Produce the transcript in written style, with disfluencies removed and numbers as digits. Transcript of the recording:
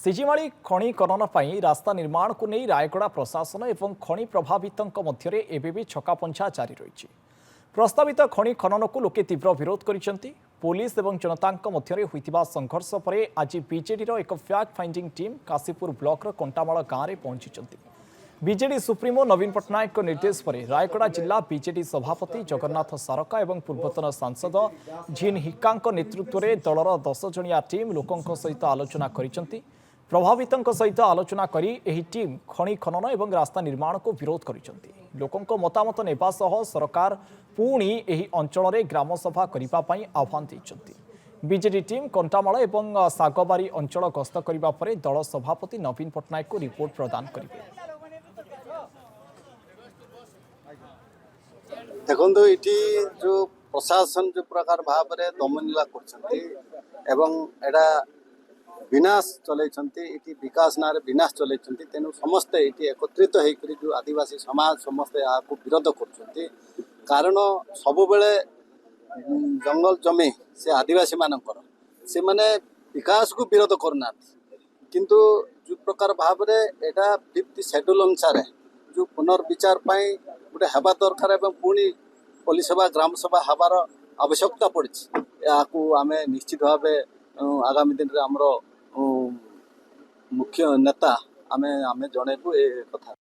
सिजिमाली खनि खनन पर रास्ता निर्माण को नहीं रायगड़ा प्रशासन एवं खनि प्रभावितों मध्य एबे भी छकापंछा जारी रही। प्रस्तावित खनि खनन को लोके तीव्र विरोध करिसेंती। पुलिस एवं जनता मध्य होइतिबा संघर्ष पर आज बीजेडी एक fact finding team Kashipur block Kantamal गाँव में पहुंची। बीजेडी सुप्रीमो नवीन पट्टनायक निर्देश पर रायगड़ा जिला बीजेडी सभापति जगन्नाथ सारका और पूर्वतन सांसद झिन हिक्का नेतृत्व में दलर 10 जणिया टीम लोकों सहित आलोचना करिसेंती। प्रभावितों सहित आलोचना करी एही टीम खनि खनन और रास्ता निर्माण को विरोध करिसेंती। लोकों मतामत नेबा सह सरकार पुणी एही अंचल में ग्राम सभा करिबा पई आह्वान दैछंती। बीजेडी टीम कंटामाल और सागबारी अंचल गस्त करिबा परे दल सभापति नवीन पट्टनायक को रिपोर्ट प्रदान करिवे। देखो ये जो प्रशासन जो प्रकार भाव में दमनलीला कर विनाश चलते ये विकास ना विनाश चलते तेणु समस्ते ये एकत्रित होकर जो आदिवासी समाज समस्ते यहाँ विरोध कर कारण सब बेले जंगल जमी से आदिवासी मानकर से माने विकास को विरोध करना किंतु जो प्रकार भाव में यहाँ 5th शेड्यूल अनुसार जो पुनर्विचार गोटे हवा दरकार एवं पुणी पुलिस सभा ग्राम सभा हबार आवश्यकता पड़ी आम निश्चित भाव आगामी दिन में आमर मुख्य नेता आम जनइबू ए कथा।